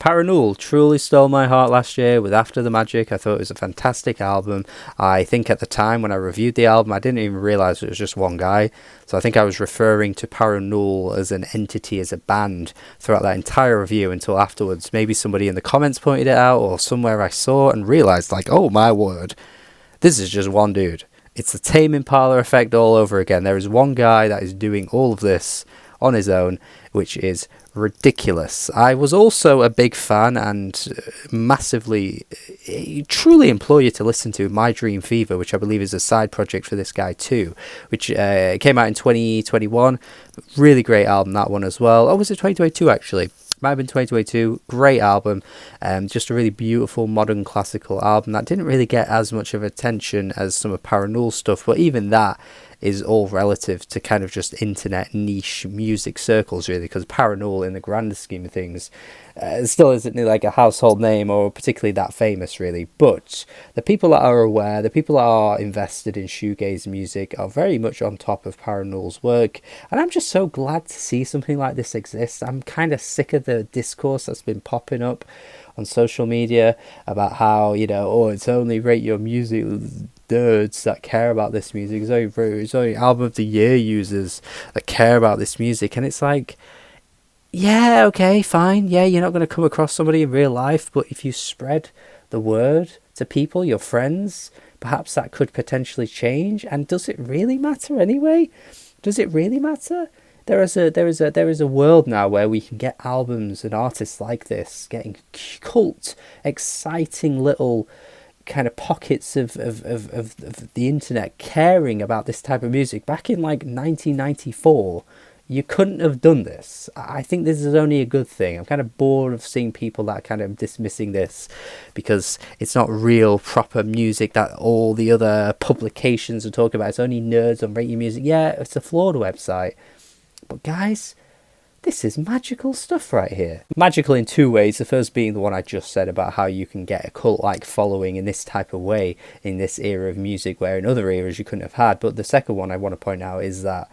Parannoul truly stole my heart last year with After the Magic. I thought it was a fantastic album. I think at the time when I reviewed the album, I didn't even realise it was just one guy. So I think I was referring to Parannoul as an entity, as a band, throughout that entire review until afterwards. Maybe somebody in the comments pointed it out, or somewhere I saw it and realised, like, oh my word, this is just one dude. It's the Tame Impala effect all over again. There is one guy that is doing all of this on his own, which is ridiculous. I was also a big fan and massively, truly implore you to listen to My Dream Fever, which I believe is a side project for this guy too, which came out in 2021. Really great album, that one as well. Oh, was it 2022 actually? Might have been 2022. Great album. Just a really beautiful modern classical album that didn't really get as much of attention as some of Parannoul's stuff, but even that is all relative to kind of just internet niche music circles, really, because Parannoul, in the grander scheme of things, still isn't like a household name or particularly that famous, really. But the people that are aware, the people that are invested in shoegaze music, are very much on top of Parannoul's work, and I'm just so glad to see something like this exist. I'm kind of sick of the discourse that's been popping up on social media about how, oh, it's only rate your music nerds that care about this music. It's only album of the year users that care about this music. And it's like, yeah, okay, fine. Yeah, you're not going to come across somebody in real life, but if you spread the word to people, your friends, perhaps that could potentially change. And does it really matter anyway? Does it really matter? There is a world now where we can get albums and artists like this getting cult, exciting little kind of pockets of the internet caring about this type of music. Back in like 1994, you couldn't have done this. I think this is only a good thing. I'm kind of bored of seeing people that are kind of dismissing this because it's not real proper music that all the other publications are talking about. It's only nerds on Rate Your Music. Yeah, it's a flawed website, but guys, this is magical stuff right here. Magical in two ways. The first being the one I just said about how you can get a cult-like following in this type of way in this era of music where in other eras you couldn't have had. But the second one I want to point out is that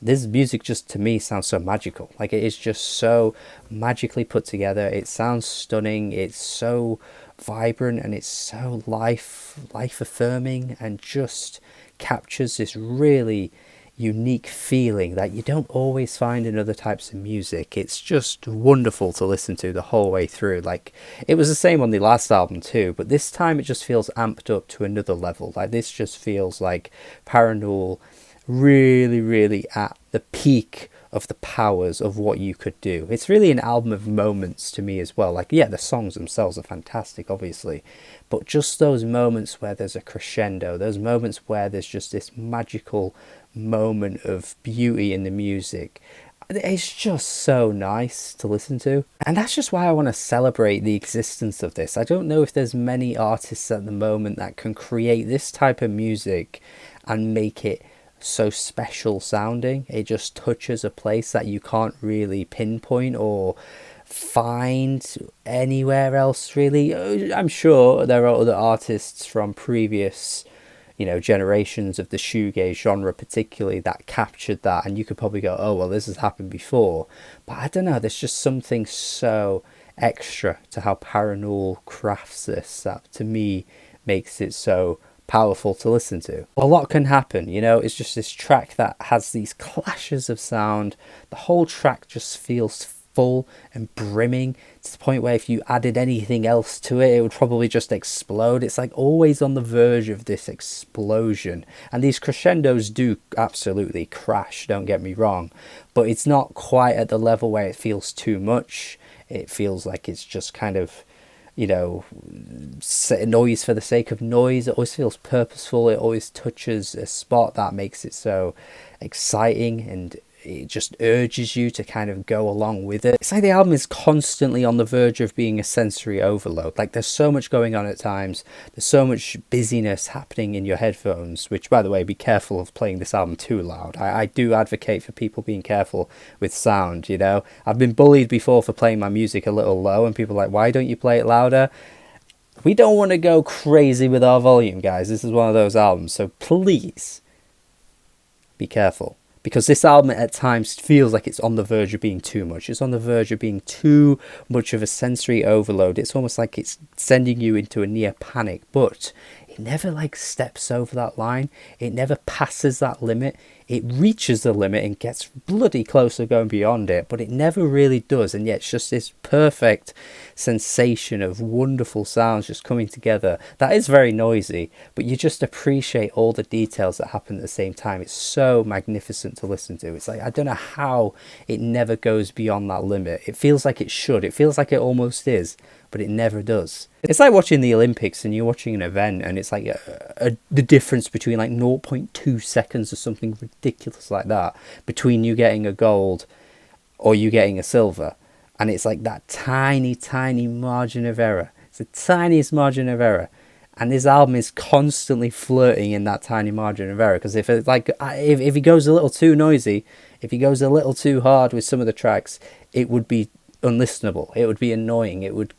this music just, to me, sounds so magical. Like, it is just so magically put together. It sounds stunning. It's so vibrant and it's so life-affirming and just captures this really unique feeling that you don't always find in other types of music. It's just wonderful to listen to the whole way through. Like, it was the same on the last album too, but this time it just feels amped up to another level. Like, this just feels like Parannoul really at the peak of the powers of what you could do. It's really an album of moments to me as well. Like, yeah, the songs themselves are fantastic, obviously, but just those moments where there's a crescendo, those moments where there's just this magical moment of beauty in the music. It's just so nice to listen to, and that's just why I want to celebrate the existence of this. I don't know if there's many artists at the moment that can create this type of music and make it so special sounding. It just touches a place that you can't really pinpoint or find anywhere else, really. I'm sure there are other artists from previous generations of the shoegaze genre particularly that captured that, and you could probably go, oh well, this has happened before, but I don't know, there's just something so extra to how Parannoul crafts this that to me makes it so powerful to listen to. A lot can happen, it's just this track that has these clashes of sound. The whole track just feels full and brimming to the point where if you added anything else to it, it would probably just explode. It's like always on the verge of this explosion, and these crescendos do absolutely crash, don't get me wrong, but it's not quite at the level where it feels too much. It feels like it's just kind of noise for the sake of noise. It always feels purposeful. It always touches a spot that makes it so exciting, and it just urges you to kind of go along with it. It's like the album is constantly on the verge of being a sensory overload. Like, there's so much going on at times. There's so much busyness happening in your headphones, which, by the way, be careful of playing this album too loud. I do advocate for people being careful with sound, I've been bullied before for playing my music a little low, and people are like, why don't you play it louder? We don't want to go crazy with our volume, guys. This is one of those albums, so please be careful. because this album at times feels like it's on the verge of being too much. It's on the verge of being too much of a sensory overload. It's almost like it's sending you into a near panic, but it never like steps over that line. It never passes that limit. It reaches the limit and gets bloody close to going beyond it, but it never really does. And yet it's just this perfect sensation of wonderful sounds just coming together. That is very noisy, but you just appreciate all the details that happen at the same time. It's so magnificent to listen to. It's like, I don't know how it never goes beyond that limit. It feels like it should. It feels like it almost is, but it never does. It's like watching the Olympics and you're watching an event and it's like the difference between like 0.2 seconds or something ridiculous like that between you getting a gold or you getting a silver. And it's like that tiny, tiny margin of error. It's the tiniest margin of error. And this album is constantly flirting in that tiny margin of error. Because if he goes a little too noisy, if he goes a little too hard with some of the tracks, it would be unlistenable. It would be annoying. It would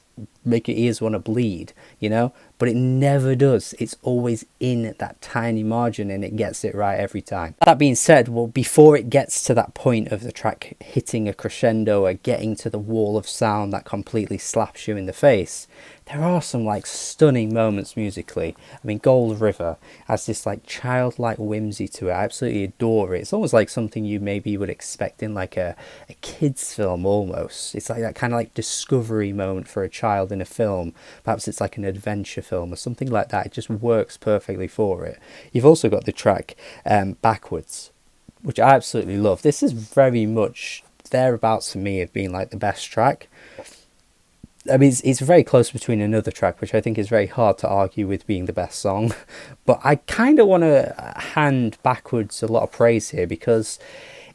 make your ears want to bleed, you know, but it never does. It's always in that tiny margin and it gets it right every time. That being said, well, before it gets to that point of the track hitting a crescendo or getting to the wall of sound that completely slaps you in the face, there are some like stunning moments musically. I mean, Gold River has this like childlike whimsy to it. I absolutely adore it. It's almost like something you maybe would expect in like a kid's film almost. It's like that kind of like discovery moment for a child in a film. Perhaps it's like an adventure film or something like that. It just works perfectly for it. You've also got the track Backwards, which I absolutely love. This is very much thereabouts for me of being like the best track. I mean, it's very close between another track, which I think is very hard to argue with being the best song. But I kind of want to hand Backwards a lot of praise here because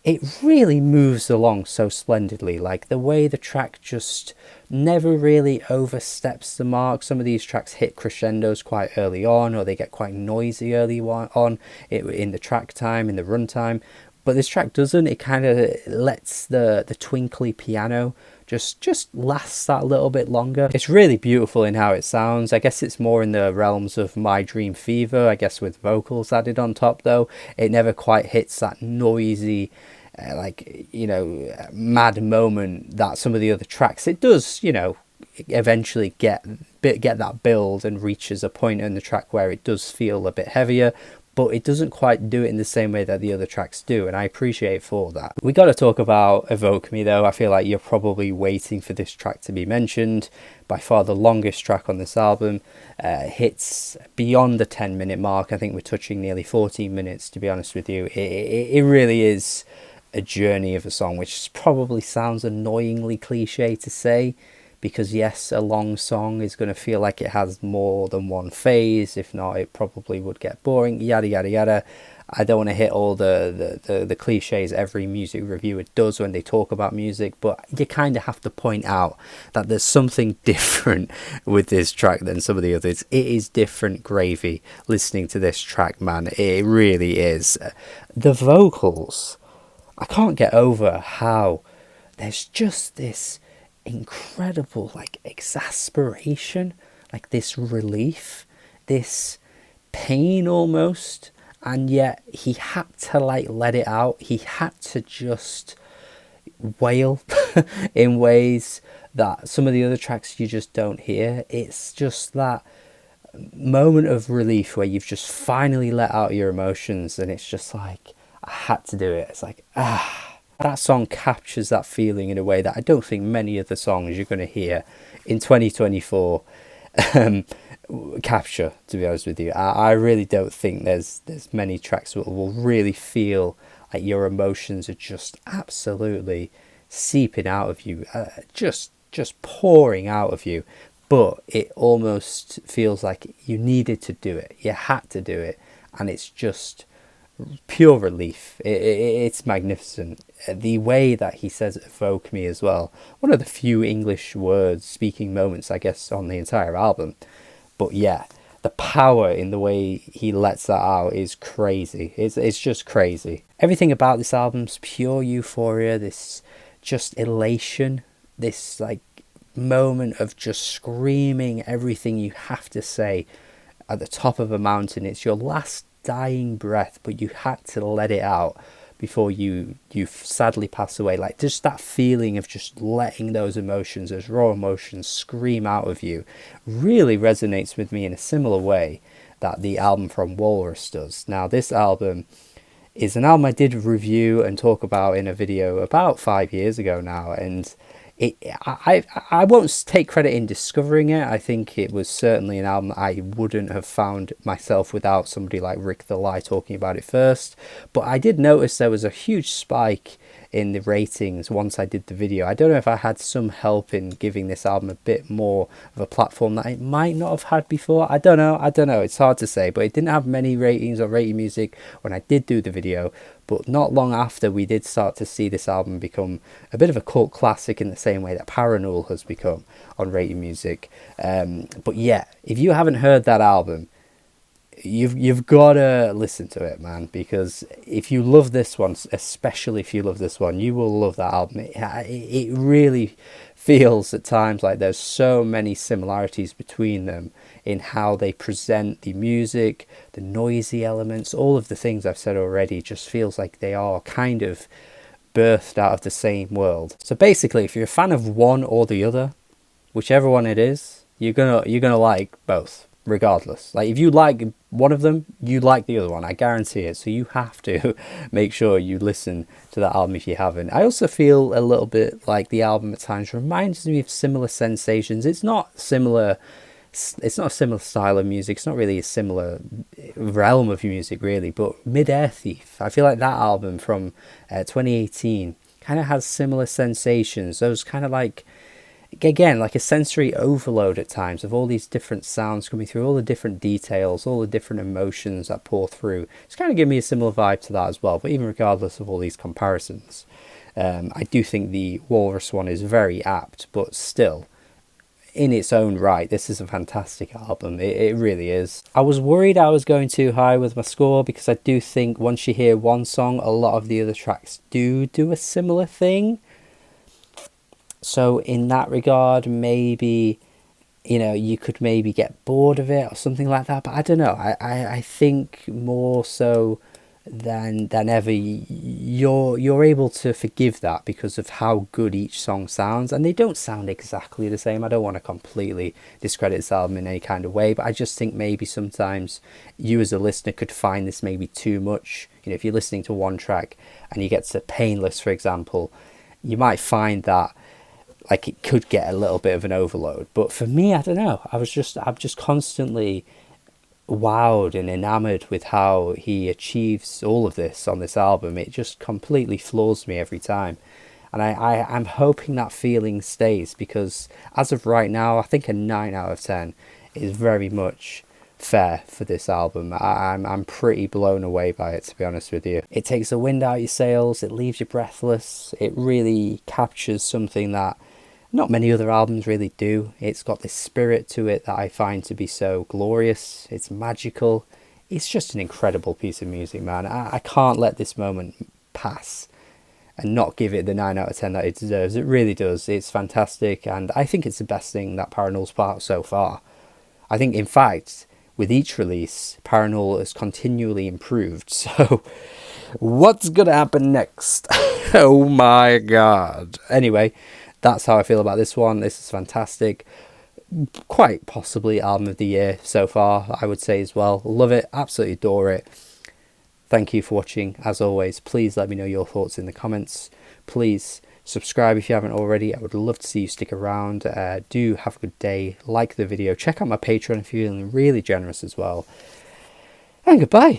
it really moves along so splendidly. Like the way the track just never really oversteps the mark. Some of these tracks hit crescendos quite early on, or they get quite noisy early on in the track time, in the runtime. But this track doesn't. It kind of lets the twinkly piano just lasts that little bit longer. It's really beautiful in how it sounds. I guess it's more in the realms of My Dream Fever, I guess, with vocals added on top though. It never quite hits that noisy like, you know, mad moment that some of the other tracks. It does, you know, eventually get that build and reaches a point in the track where it does feel a bit heavier, but it doesn't quite do it in the same way that the other tracks do, and I appreciate for that. We got to talk about Evoke Me though. I feel like you're probably waiting for this track to be mentioned. By far the longest track on this album, hits beyond the 10-minute mark. I think we're touching nearly 14 minutes, to be honest with you. It really is a journey of a song, which probably sounds annoyingly cliche to say, because yes, a long song is going to feel like it has more than one phase. If not, it probably would get boring, yada yada yada. I don't want to hit all the cliches every music reviewer does when they talk about music, but you kind of have to point out that there's something different with this track than some of the others. It is different gravy listening to this track, man. It really is. The vocals, I can't get over how there's just this incredible like exasperation, like this relief, this pain almost, and yet he had to like let it out. He had to just wail in ways that some of the other tracks you just don't hear. It's just that moment of relief where you've just finally let out your emotions, and it's just like, I had to do it. It's like, that song captures that feeling in a way that I don't think many of the songs you're going to hear in 2024 capture, to be honest with you. I really don't think there's many tracks that will really feel like your emotions are just absolutely seeping out of you, just pouring out of you. But it almost feels like you needed to do it. You had to do it. And it's just pure relief. It's magnificent. The way that he says evoke me as well, one of the few English words speaking moments I guess on the entire album. But yeah, the power in the way he lets that out is crazy. It's just crazy. Everything about this album's pure euphoria, this just elation, this like moment of just screaming everything you have to say at the top of a mountain. It's your last dying breath, but you had to let it out before you sadly pass away. Like, just that feeling of just letting those emotions, those raw emotions, scream out of you, really resonates with me in a similar way that the album from Walrus does. Now, this album is an album I did review and talk about in a video about 5 years ago now, and I won't take credit in discovering it. I think it was certainly an album that I wouldn't have found myself without somebody like Rick the Lie talking about it first. But I did notice there was a huge spike in the ratings once I did the video. I don't know if I had some help in giving this album a bit more of a platform that it might not have had before. I don't know. It's hard to say, but it didn't have many ratings or rated music when I did do the video. But not long after, we did start to see this album become a bit of a cult classic in the same way that Parannoul has become on rated music. But yeah, if you haven't heard that album, you've got to listen to it, man, because if you love this one, especially if you love this one, you will love that album. It really feels at times like there's so many similarities between them in how they present the music, the noisy elements, all of the things I've said already. Just feels like they are kind of birthed out of the same world. So basically, if you're a fan of one or the other, whichever one it is, you're gonna like both, regardless. Like, if you like one of them, you like the other one, I guarantee it. So you have to make sure you listen to that album if you haven't. I also feel a little bit like the album at times reminds me of Similar Sensations. It's not a similar style of music, it's not really a similar realm of music really, but Mid-Air Thief, I feel like that album from 2018 kind of has similar sensations. Those kind of like, again, like a sensory overload at times of all these different sounds coming through, all the different details, all the different emotions that pour through. It's kind of giving me a similar vibe to that as well. But even regardless of all these comparisons, I do think the Walrus one is very apt, but still, in its own right, this is a fantastic album. It really is. I was worried I was going too high with my score, because I do think once you hear one song, a lot of the other tracks do a similar thing. So in that regard, maybe, you could maybe get bored of it or something like that. But I don't know. I think more so than ever, you're able to forgive that because of how good each song sounds. And they don't sound exactly the same. I don't want to completely discredit this album in any kind of way, but I just think maybe sometimes you as a listener could find this maybe too much. If you're listening to one track and you get to Painless, for example, you might find that like it could get a little bit of an overload. But for me, I don't know. I'm just constantly wowed and enamored with how he achieves all of this on this album. It just completely floors me every time. And I'm hoping that feeling stays, because as of right now, I think a 9 out of 10 is very much fair for this album. I'm pretty blown away by it, to be honest with you. It takes the wind out of your sails, it leaves you breathless, it really captures something that not many other albums really do. It's got this spirit to it that I find to be so glorious. It's magical. It's just an incredible piece of music, man. I can't let this moment pass and not give it the 9 out of 10 that it deserves. It really does. It's fantastic, and I think it's the best thing that Parannoul's put out so far. I think, in fact, with each release, Parannoul has continually improved. So what's gonna happen next? Oh my god. Anyway, that's how I feel about this one. This is fantastic. Quite possibly album of the year so far, I would say as well. Love it. Absolutely adore it. Thank you for watching. As always, please let me know your thoughts in the comments. Please subscribe if you haven't already. I would love to see you stick around. Do have a good day. Like the video. Check out my Patreon if you're feeling really generous as well. And goodbye.